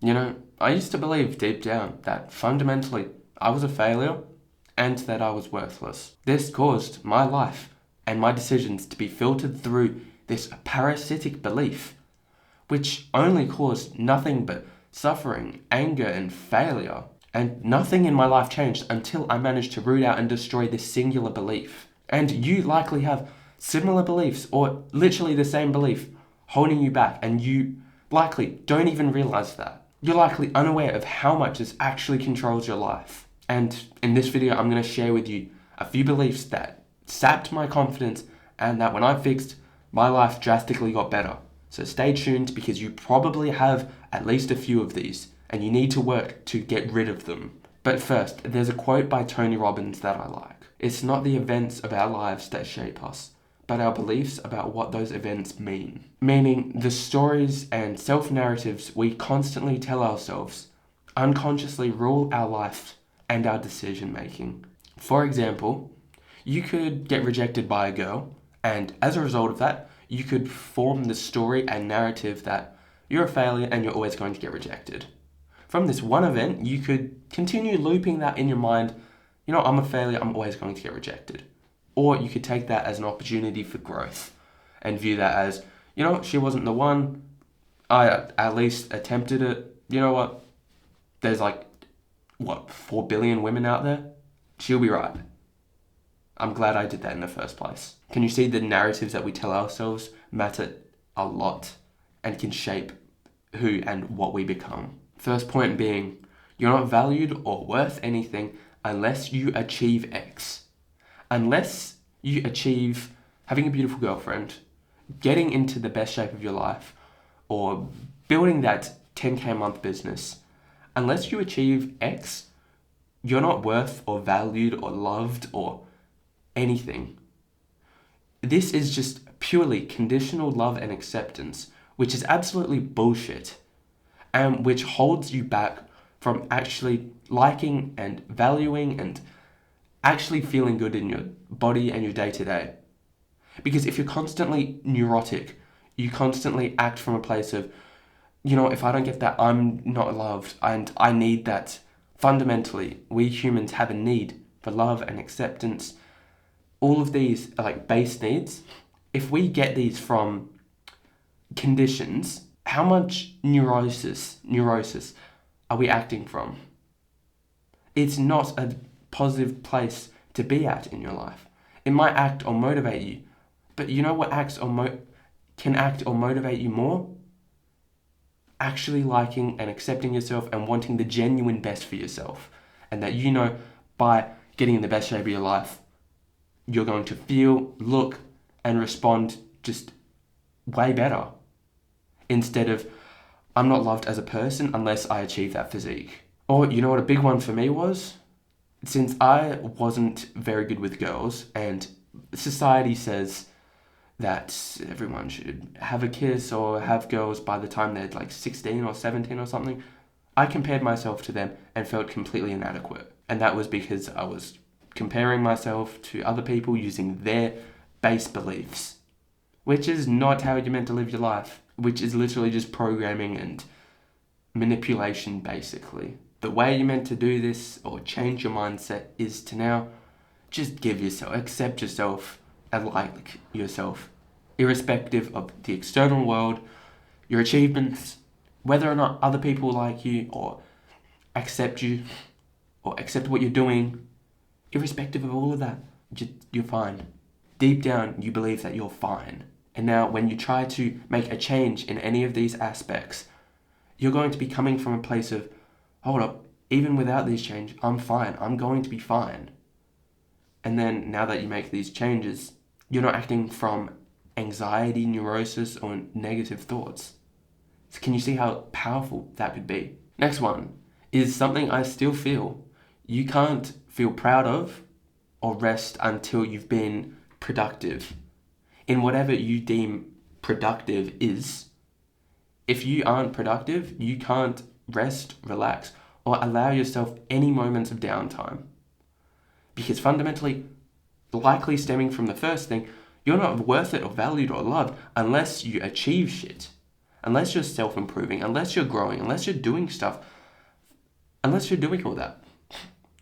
I used to believe deep down that fundamentally I was a failure and that I was worthless. This caused my life and my decisions to be filtered through this parasitic belief, which only caused nothing but suffering, anger, and failure. And nothing in my life changed until I managed to root out and destroy this singular belief. And you likely have similar beliefs or literally the same belief holding you back, and you likely don't even realize that. You're likely unaware of how much this actually controls your life. And in this video, I'm going to share with you a few beliefs that sapped my confidence and that when I fixed, my life drastically got better. So stay tuned because you probably have at least a few of these and you need to work to get rid of them. But first, there's a quote by Tony Robbins that I like. It's not the events of our lives that shape us, but our beliefs about what those events mean. Meaning, the stories and self-narratives we constantly tell ourselves unconsciously rule our life and our decision-making. For example, you could get rejected by a girl, and as a result of that, you could form the story and narrative that you're a failure and you're always going to get rejected. From this one event, you could continue looping that in your mind, I'm a failure, I'm always going to get rejected. Or you could take that as an opportunity for growth and view that as, she wasn't the one, I at least attempted it. You know what? There's 4 billion women out there? She'll be right. I'm glad I did that in the first place. Can you see the narratives that we tell ourselves matter a lot and can shape who and what we become? First point being, you're not valued or worth anything unless you achieve X. Unless you achieve having a beautiful girlfriend, getting into the best shape of your life, or building that 10K a month business, unless you achieve X, you're not worth or valued or loved or anything. This is just purely conditional love and acceptance, which is absolutely bullshit, and which holds you back from actually liking and valuing and actually feeling good in your body and your day-to-day. Because if you're constantly neurotic, you constantly act from a place of, if I don't get that, I'm not loved, and I need that. Fundamentally, we humans have a need for love and acceptance. All of these are like base needs. If we get these from conditions, how much neurosis are we acting from? It's not a positive place to be at in your life. It might act or motivate you, but you know what can act or motivate you more? Actually liking and accepting yourself and wanting the genuine best for yourself. And that by getting in the best shape of your life, you're going to feel, look, and respond just way better. Instead of, I'm not loved as a person unless I achieve that physique. Or you know what a big one for me was? Since I wasn't very good with girls, and society says that everyone should have a kiss or have girls by the time they're 16 or 17 or something, I compared myself to them and felt completely inadequate. And that was because I was comparing myself to other people using their base beliefs, which is not how you're meant to live your life, which is literally just programming and manipulation, basically. The way you're meant to do this or change your mindset is to now just accept yourself and like yourself, irrespective of the external world, your achievements, whether or not other people like you or accept you or accept what you're doing. Irrespective of all of that, you're fine. Deep down, you believe that you're fine. And now when you try to make a change in any of these aspects, you're going to be coming from a place of, hold up, even without these changes, I'm fine. I'm going to be fine. And then now that you make these changes, you're not acting from anxiety, neurosis, or negative thoughts. So can you see how powerful that could be? Next one is something I still feel. You can't feel proud of or rest until you've been productive in whatever you deem productive is. If you aren't productive, you can't rest, relax, or allow yourself any moments of downtime. Because fundamentally, likely stemming from the first thing, you're not worth it or valued or loved unless you achieve shit. unless you're self-improving, unless you're growing, unless you're doing stuff, unless you're doing all that,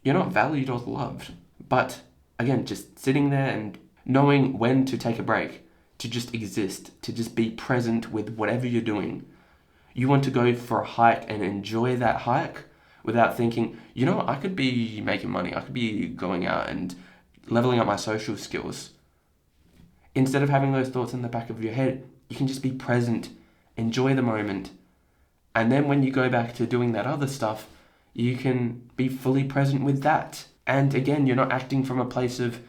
you're not valued or loved. But again, just sitting there and knowing when to take a break, to just exist, to just be present with whatever you're doing. You want to go for a hike and enjoy that hike without thinking, I could be making money. I could be going out and leveling up my social skills. Instead of having those thoughts in the back of your head, you can just be present, enjoy the moment. And then when you go back to doing that other stuff, you can be fully present with that. And again, you're not acting from a place of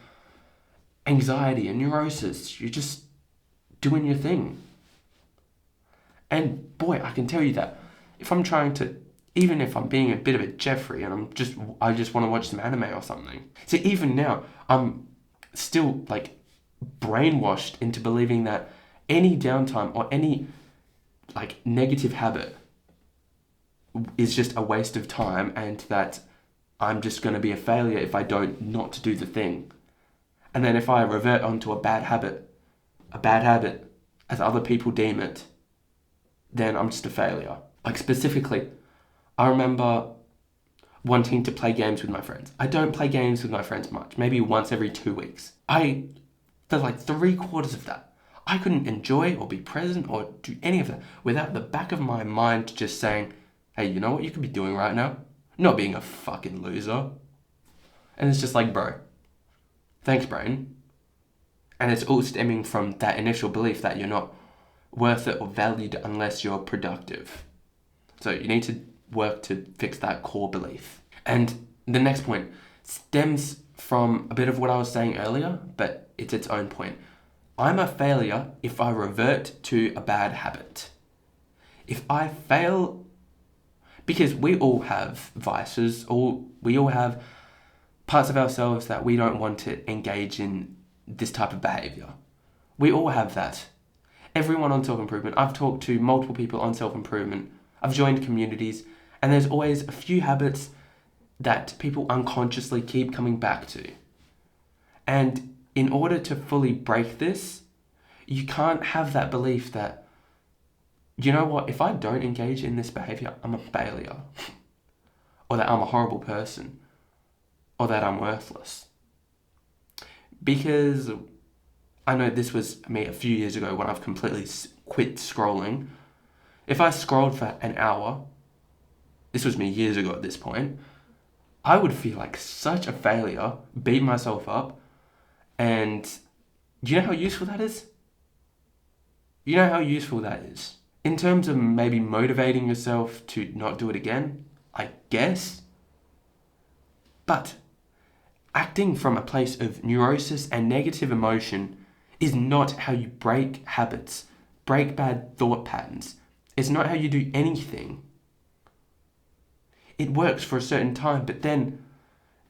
anxiety and neurosis. You're just doing your thing. And boy, I can tell you that if I'm trying to, even if I'm being a bit of a Jeffrey and I just want to watch some anime or something. So even now, I'm still like brainwashed into believing that any downtime or any like negative habit is just a waste of time, and that I'm just going to be a failure if I don't not to do the thing. And then if I revert onto a bad habit as other people deem it, then I'm just a failure. Like specifically, I remember wanting to play games with my friends. I don't play games with my friends much, maybe once every 2 weeks. For like 3/4 of that, I couldn't enjoy or be present or do any of that without the back of my mind just saying, hey, you know what you could be doing right now? Not being a fucking loser. And it's just like, bro, thanks, brain. And it's all stemming from that initial belief that you're not worth it or valued unless you're productive. So you need to work to fix that core belief. And the next point stems from a bit of what I was saying earlier, but it's its own point. I'm a failure if I revert to a bad habit. If I fail, because we all have vices, we all have parts of ourselves that we don't want to engage in this type of behavior. We all have that. Everyone on self-improvement, I've talked to multiple people on self-improvement, I've joined communities, and there's always a few habits that people unconsciously keep coming back to. And in order to fully break this, you can't have that belief that, you know what, if I don't engage in this behavior, I'm a failure. Or that I'm a horrible person. Or that I'm worthless. Because I know this was me a few years ago when I've completely quit scrolling. If I scrolled for an hour, this was me years ago at this point, I would feel like such a failure, beat myself up, and do you know how useful that is? You know how useful that is? In terms of maybe motivating yourself to not do it again, I guess. But acting from a place of neurosis and negative emotion is not how you break habits, break bad thought patterns. It's not how you do anything. It works for a certain time, but then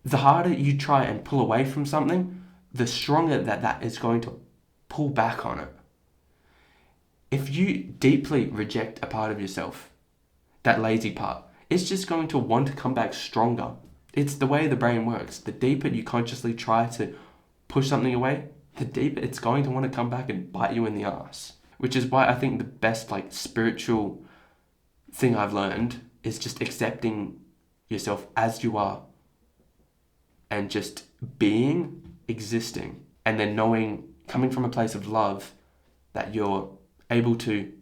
the harder you try and pull away from something, the stronger that is going to pull back on it. If you deeply reject a part of yourself, that lazy part, it's just going to want to come back stronger. It's the way the brain works. The deeper you consciously try to push something away, the deeper it's going to want to come back and bite you in the ass. Which is why I think the best spiritual thing I've learned is just accepting yourself as you are and just being, existing, and then knowing, coming from a place of love, that you're able to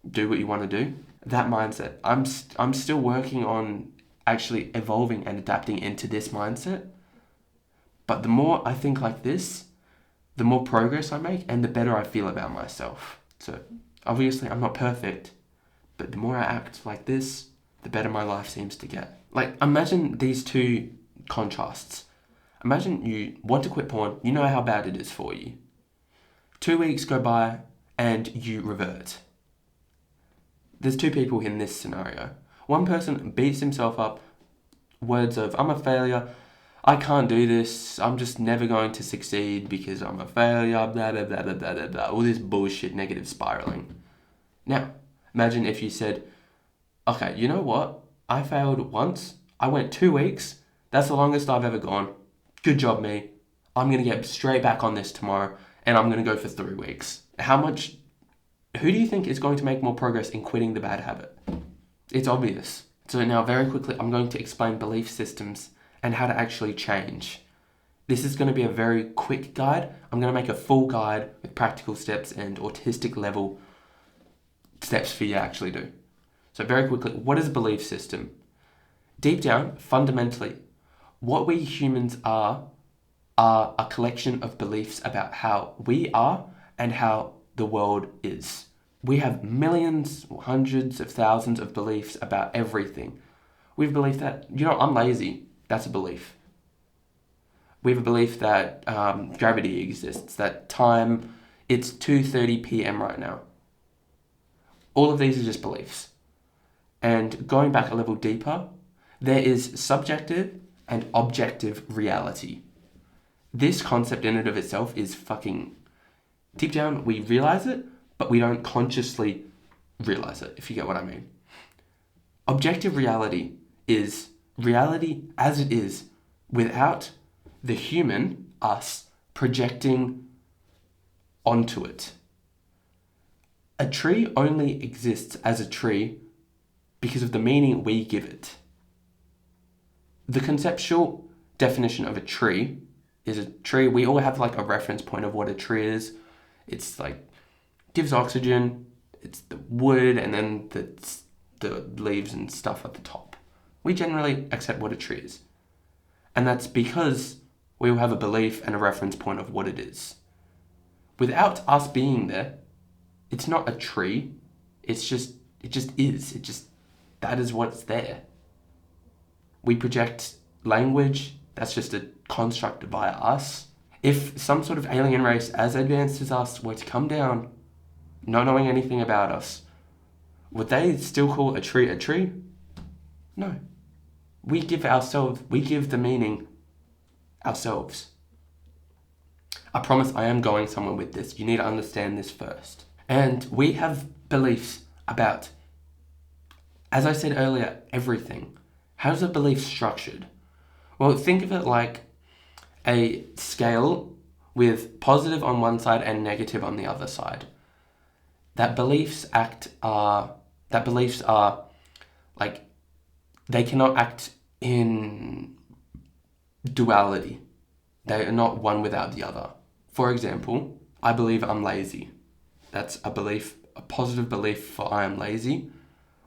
do what you want to do. That mindset. I'm still working on actually evolving and adapting into this mindset. But the more I think like this, the more progress I make and the better I feel about myself. So obviously I'm not perfect, but the more I act like this, the better my life seems to get. Like, imagine these two contrasts. Imagine you want to quit porn, you know how bad it is for you. 2 weeks go by and you revert. There's two people in this scenario. One person beats himself up, words of, I'm a failure, I can't do this, I'm just never going to succeed because I'm a failure, blah, blah, blah, blah, blah, blah, blah, all this bullshit, negative spiraling. Now, imagine if you said, okay, you know what? I failed once, I went 2 weeks, that's the longest I've ever gone. Good job, me. I'm going to get straight back on this tomorrow, and I'm going to go for 3 weeks. How much Who do you think is going to make more progress in quitting the bad habit? It's obvious. So now very quickly, I'm going to explain belief systems and how to actually change. This is going to be a very quick guide. I'm going to make a full guide with practical steps and autistic level steps for you to actually do. So very quickly, what is a belief system? Deep down, fundamentally, what we humans are a collection of beliefs about how we are and how the world is. We have millions, hundreds of thousands of beliefs about everything. We have a belief that, I'm lazy. That's a belief. We have a belief that gravity exists, that time, it's 2:30 p.m. right now. All of these are just beliefs. And going back a level deeper, there is subjective and objective reality. This concept in and of itself is fucking... Deep down, we realize it, but we don't consciously realize it, if you get what I mean. Objective reality is reality as it is, without the human, us, projecting onto it. A tree only exists as a tree because of the meaning we give it. The conceptual definition of a tree is a tree. We all have like a reference point of what a tree is. It's like, gives oxygen, it's the wood, and then the leaves and stuff at the top. We generally accept what a tree is. And that's because we will have a belief and a reference point of what it is. Without us being there, it's not a tree. It just is. That is what's there. We project language. That's just a construct via us. If some sort of alien race as advanced as us were to come down, not knowing anything about us, would they still call a tree a tree? No. We give the meaning ourselves. I promise I am going somewhere with this. You need to understand this first. And we have beliefs about, as I said earlier, everything. How's a belief structured? Well, think of it like a scale with positive on one side and negative on the other side. That beliefs are like, they cannot act in duality. They are not one without the other. For example, I believe I'm lazy. That's a belief, a positive belief for I am lazy.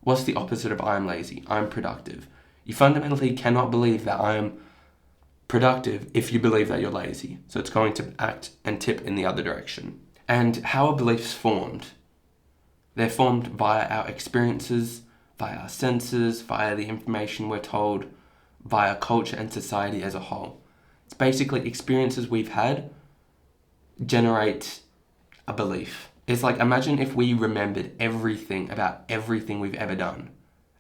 What's the opposite of I am lazy? I'm productive. You fundamentally cannot believe that I am productive if you believe that you're lazy. So it's going to act and tip in the other direction. And how are beliefs formed? They're formed via our experiences, via our senses, via the information we're told, via culture and society as a whole. It's basically experiences we've had generate a belief. It's like, imagine if we remembered everything about everything we've ever done.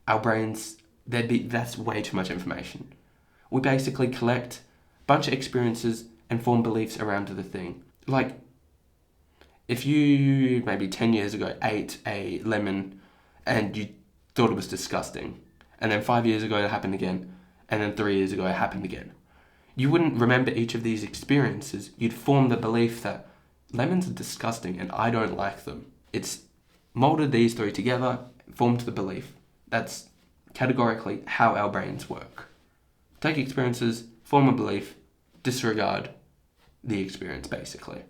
Our brains, that's way too much information. We basically collect a bunch of experiences and form beliefs around the thing. Like, if you maybe 10 years ago ate a lemon and you thought it was disgusting, and then 5 years ago it happened again, and then 3 years ago it happened again, you wouldn't remember each of these experiences. You'd form the belief that lemons are disgusting and I don't like them. It's molded these three together, formed the belief. That's categorically how our brains work. Take experiences, form a belief, disregard the experience, basically.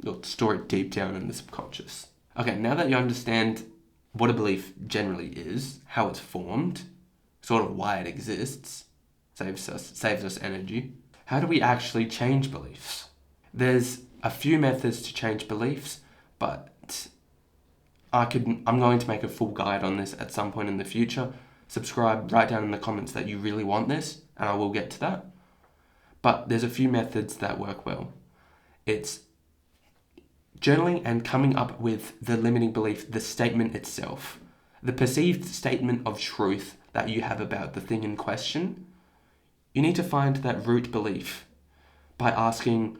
You'll store it deep down in the subconscious. Okay, now that you understand what a belief generally is, how it's formed, sort of why it exists, saves us energy, how do we actually change beliefs? There's a few methods to change beliefs, but I'm going to make a full guide on this at some point in the future. Subscribe, write down in the comments that you really want this, and I will get to that. But there's a few methods that work well. It's journaling and coming up with the limiting belief, the statement itself, the perceived statement of truth that you have about the thing in question. You need to find that root belief by asking,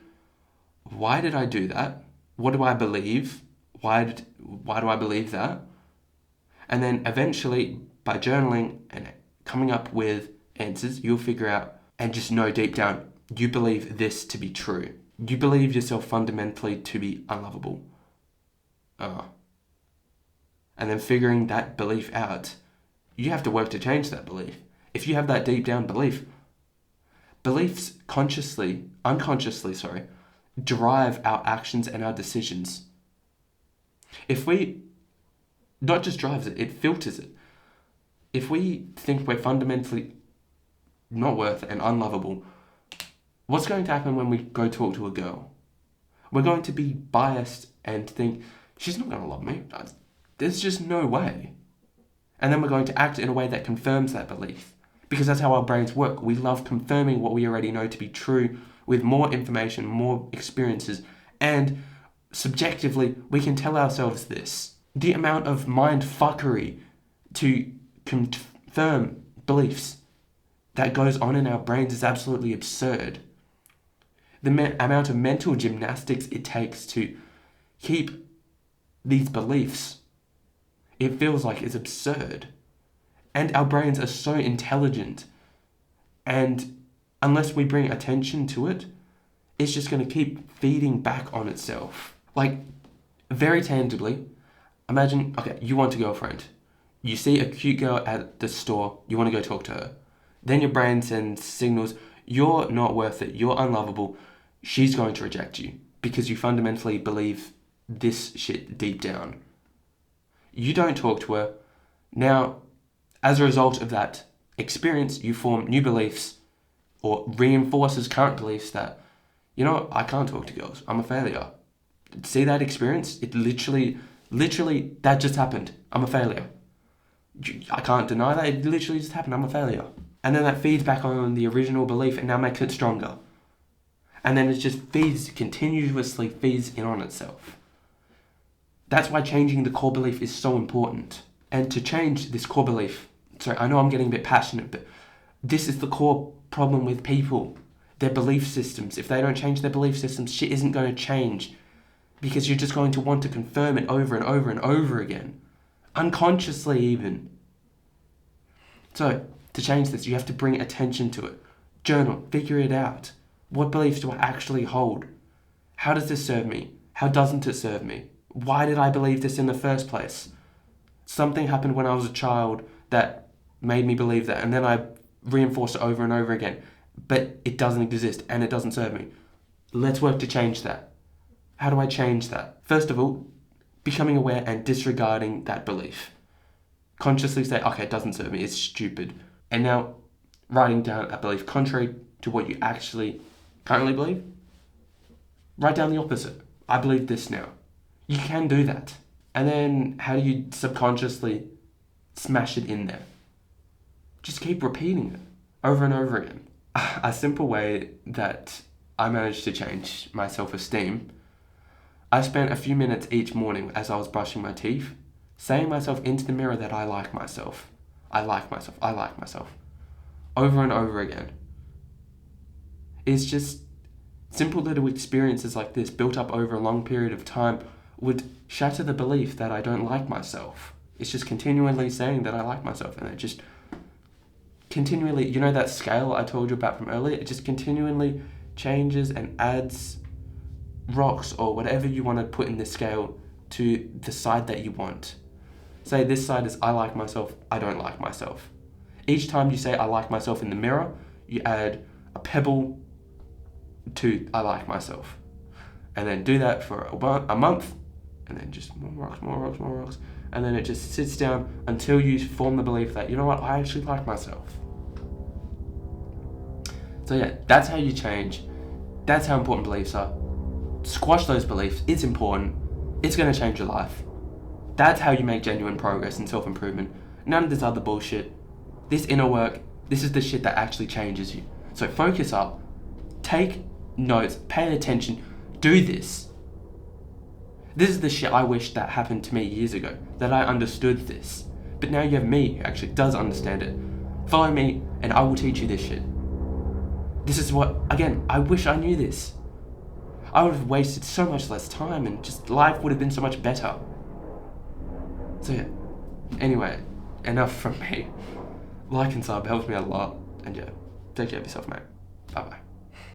why did I do that? What do I believe? Why do I believe that? And then eventually, by journaling and coming up with answers, you'll figure out and just know deep down, you believe this to be true. You believe yourself fundamentally to be unlovable. and then figuring that belief out, you have to work to change that belief. If you have that deep down belief, beliefs unconsciously, drive our actions and our decisions. If we, not just drives it, it filters it. If we think we're fundamentally not worth it and unlovable, what's going to happen when we go talk to a girl? We're going to be biased and think, she's not going to love me. There's just no way. And then we're going to act in a way that confirms that belief. Because that's how our brains work. We love confirming what we already know to be true with more information, more experiences. And subjectively, we can tell ourselves this. The amount of mind fuckery to confirm beliefs that goes on in our brains is absolutely absurd. The amount of mental gymnastics it takes to keep these beliefs, it feels like it's absurd. And our brains are so intelligent. And unless we bring attention to it, it's just going to keep feeding back on itself. Like, very tangibly, imagine, okay, you want a girlfriend. You see a cute girl at the store, you want to go talk to her. Then your brain sends signals, you're not worth it, you're unlovable, she's going to reject you because you fundamentally believe this shit deep down. You don't talk to her. Now, as a result of that experience, you form new beliefs or reinforces current beliefs that, you know, I can't talk to girls, I'm a failure. See that experience? It literally, that just happened. I'm a failure. I can't deny that. It literally just happened. I'm a failure. And then that feeds back on the original belief and now makes it stronger. And then it just continuously feeds in on itself. That's why changing the core belief is so important. And to change this core belief, sorry, I know I'm getting a bit passionate, but this is the core problem with people. Their belief systems. If they don't change their belief systems, shit isn't going to change. Because you're just going to want to confirm it over and over and over again. Unconsciously even. So, to change this, you have to bring attention to it. Journal, figure it out. What beliefs do I actually hold? How does this serve me? How doesn't it serve me? Why did I believe this in the first place? Something happened when I was a child that made me believe that, and then I reinforced it over and over again. But it doesn't exist, and it doesn't serve me. Let's work to change that. How do I change that? First of all, becoming aware and disregarding that belief. Consciously say, okay, it doesn't serve me, it's stupid. And now, writing down a belief contrary to what you actually currently believe, write down the opposite. I believe this now. You can do that. And then, how do you subconsciously smash it in there? Just keep repeating it over and over again. A simple way that I managed to change my self-esteem, I spent a few minutes each morning as I was brushing my teeth, saying myself into the mirror that I like myself. I like myself. I like myself. Over and over again. It's just simple little experiences like this built up over a long period of time would shatter the belief that I don't like myself. It's just continually saying that I like myself, and it just continually, you know that scale I told you about from earlier? It just continually changes and adds rocks or whatever you want to put in this scale to the side that you want. Say this side is I like myself, I don't like myself. Each time you say I like myself in the mirror, you add a pebble to I like myself. And then do that for a month, and then just more rocks, and then it just sits down until you form the belief that, you know what, I actually like myself. So yeah, that's how you change. That's how important beliefs are. Squash those beliefs. It's important. It's going to change your life. That's how you make genuine progress and self-improvement. None of this other bullshit. This inner work, this is the shit that actually changes you. So focus up. Take notes. Pay attention. Do this. This is the shit I wish that happened to me years ago. That I understood this. But now you have me who actually does understand it. Follow me and I will teach you this shit. This is what, again, I wish I knew this. I would have wasted so much less time and just life would have been so much better. So yeah, anyway, enough from me. Like and sub helps me a lot. And yeah, take care of yourself, mate. Bye bye.